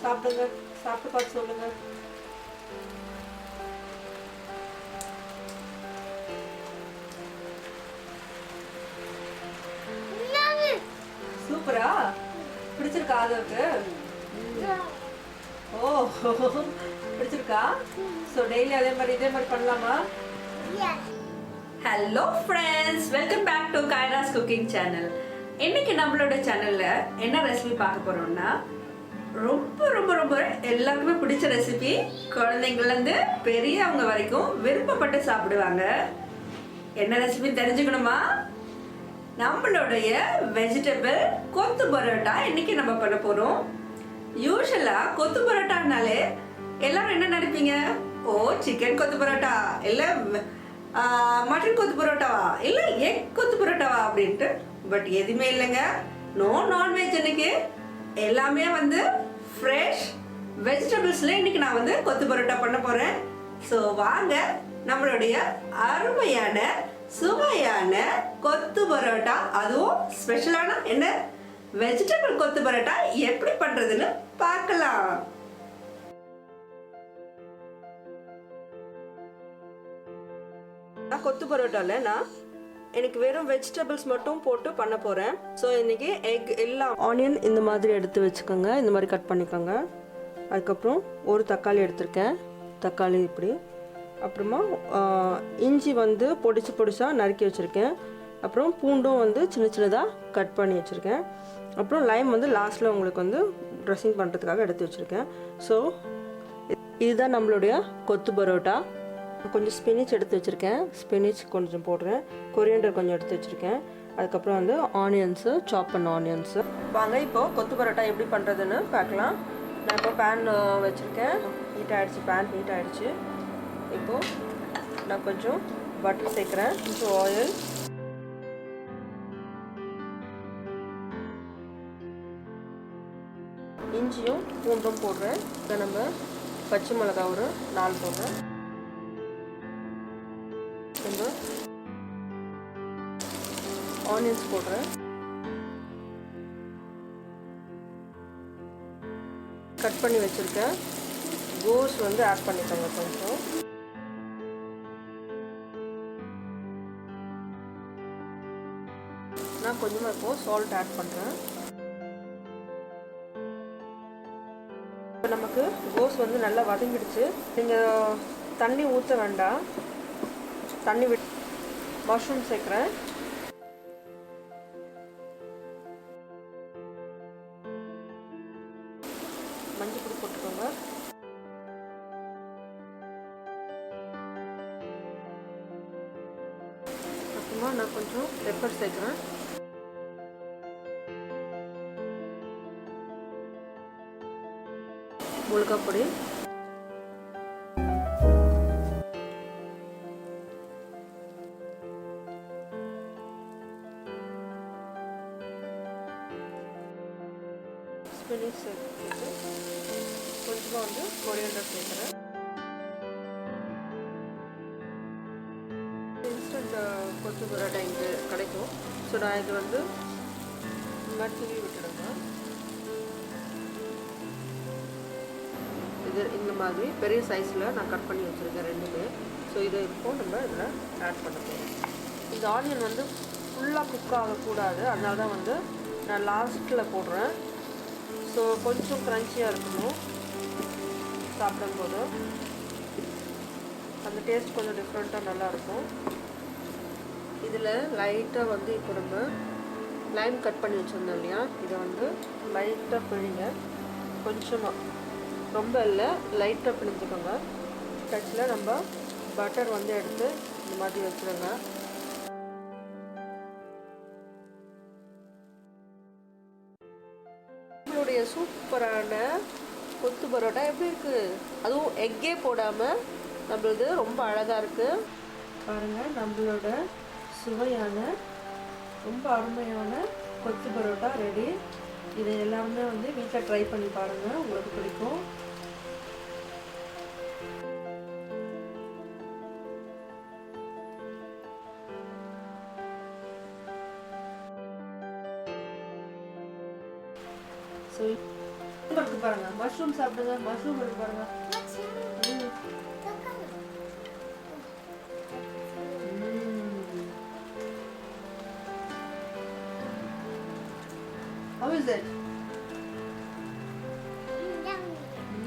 சாப்பிடுங்க, சாப்பிட்டு பார்த்து சொல்லுங்க. சூப்பரா பிடிச்சிருக்கா அதுக்கு? ஓ பிடிச்சிருக்கா? ஸோ டெய்லி இதே மாதிரி பண்ணலாமா? Hello friends, welcome back to Kaira's cooking channel. இன்னைக்கு நம்மளோட சேனல்ல என்ன ரெசிபி பார்க்க போறோம்னா, ரொம்ப ரொம்ப ரொம்ப எல்லாருக்குமே பிடிச்ச ரெசிபி. குழந்தைங்கள்லேருந்து பெரியவங்க வரைக்கும் விருப்பப்பட்டு சாப்பிடுவாங்க. என்ன ரெசிபி தெரிஞ்சுக்கணுமா? நம்மளுடைய வெஜிடபிள் கொத்து பரோட்டா இன்னைக்கு நம்ம பண்ண போறோம். யூஷுவலா கொத்து பரோட்டானாலே எல்லாரும் என்ன நினைப்பீங்க? ஓ, சிக்கன் கொத்து பரோட்டா, இல்ல மட்டன் கொத்து பரோட்டாவா, இல்ல எக் கொத்து பரோட்டாவா அப்படின்ட்டு. பட் எதுவுமே இல்லைங்க. No nonveg. இன்னைக்கு எல்லாமே ஃப்ரெஷ் வெஜிடபிள்ஸ்ல இன்னைக்கு நான் கொத்து பரோட்டா பண்ண போறேன். ஸோ வாங்க நம்மளுடைய அருமையான சுவையான கொத்து பரோட்டா, அதுவும் ஸ்பெஷலான என்ன வெஜிடபிள் கொத்து பரோட்டா எப்படி பண்றதுன்னு பார்க்கலாம். கொத்து பரோட்டால நான் எனக்கு வெறும் வெஜிடபிள்ஸ் மட்டும் போட்டு பண்ண போறேன். ஸோ இன்னைக்கு எக் எல்லாம் ஆனியன் இந்த மாதிரி எடுத்து வச்சுக்கோங்க, இந்த மாதிரி கட் பண்ணிக்கோங்க. அதுக்கப்புறம் ஒரு தக்காளி எடுத்திருக்கேன், தக்காளி இப்படி. அப்புறமா இஞ்சி பொடிச்சா நறுக்கி வச்சுருக்கேன். அப்புறம் பூண்டும் சின்ன சின்னதாக கட் பண்ணி வச்சுருக்கேன். அப்புறம் லைம் லாஸ்ட்டில் உங்களுக்கு ட்ரெஸ்ஸிங் பண்ணுறதுக்காக எடுத்து வச்சுருக்கேன். ஸோ இதுதான் நம்மளுடைய கொத்து பரோட்டா. கொஞ்சம் ஸ்பினிச் எடுத்து வச்சுருக்கேன், ஸ்பினிச் கொஞ்சம் போடுறேன். கொரியண்டர் கொஞ்சம் எடுத்து வச்சுருக்கேன். அதுக்கப்புறம் ஆனியன்ஸு, சாப் பண்ண ஆனியன்ஸு. வாங்க இப்போது கொத்து பரோட்டா எப்படி பண்ணுறதுன்னு பார்க்கலாம். நான் இப்போ பேன் வச்சுருக்கேன், ஹீட் ஆகிடுச்சு, பேன் ஹீட் ஆகிடுச்சு. இப்போது நான் கொஞ்சம் பட்டர் சேர்க்குறேன், கொஞ்சம் ஆயில், இஞ்சியும் பூண்டும் போடுறேன். இப்போ நம்ம பச்சை மிளகா ஒரு 4 போடுறேன். நம்ம ஆனியன்ஸ் போடுறேன். கட் பண்ணி வச்சுருக்கேன் கோஸ் ஆட் பண்ணிக்கோங்க. கொஞ்சம் நான் கொஞ்சமாக இப்போ சால்ட் ஆட் பண்ணுறேன். இப்போ நமக்கு கோஸ் நல்லா வதங்கிடுச்சு. நீங்கள் தண்ணி ஊற்ற வேண்டாம், தண்ணி விட்டு மஷ்ரூம் சேர்க்குறேன். மஞ்சள் பொடி போட்டுக்கோங்க. அப்புறமா நான் கொஞ்சம் பெப்பர் சேர்க்குறேன். மிளகாய் பொடி, ஸ்பினிச் சேர்த்து கொஞ்சமாக கொரியண்டர் சேர்க்குறேன். இன்ஸ்டன்ட் கொத்து பரோட்டா இங்கே கிடைக்கும். ஸோ நான் இது தூவி விட்டுடுங்க. இது இந்த மாதிரி பெரிய சைஸில் நான் கட் பண்ணி வச்சுருக்கேன் ரெண்டுமே. ஸோ இதை இப்போ நம்ம இதில் ஆட் பண்ண போகிறோம். இந்த ஆனியன் ஃபுல்லாக குக் ஆகக்கூடாது, அதனால தான் நான் லாஸ்ட்டில் போடுறேன். ஸோ கொஞ்சம் க்ரன்ச்சியாக இருக்கணும் சாப்பிடும்போது. அந்த டேஸ்ட் கொஞ்சம் டிஃப்ரெண்ட்டாக நல்லாயிருக்கும். இதில் லைட்டாக இப்போ நம்ம லைம் கட் பண்ணி வச்சுருந்தோம் இல்லையா, இதை லைட்டாக பிழிங்க. கொஞ்சமாக, ரொம்ப இல்லை, லைட்டாக பிழிஞ்சுக்கோங்க. டச்சில் நம்ம பட்டர் எடுத்து இந்த மாதிரி வச்சுருங்க. நம்மளுடைய சூப்பரான கொத்து பரோட்டா எப்படி இருக்குது? அதுவும் எக்கே போடாமல் நம்மளது ரொம்ப அழகாக இருக்குது. பாருங்கள், நம்மளோட சுவையான ரொம்ப அருமையான கொத்து பரோட்டா ரெடி. இதை எல்லாமே வீட்டில் ட்ரை பண்ணி பாருங்கள், உங்களுக்கு பிடிக்கும். ஸோ இருக்கு பாருங்க, மஷ்ரூம் சாப்பிடுங்க. மஷ்ரூம் இருக்கு பாருங்க. How is it?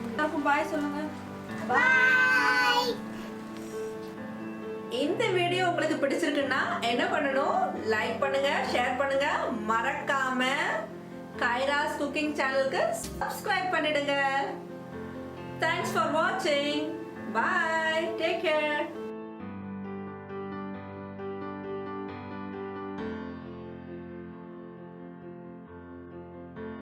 எல்லாருக்கும் பாய் சொல்லுங்க. Bye. இந்த வீடியோ உங்களுக்கு பிடிச்சிருக்குன்னா என்ன பண்ணணும்? லைக் பண்ணுங்க, ஷேர் பண்ணுங்க, மறக்காம கைராஸ் குக்கிங் சேனலுக்கு சப்ஸ்கிரைப் பண்ணிடுங்க. Thanks for watching. Bye. Take care.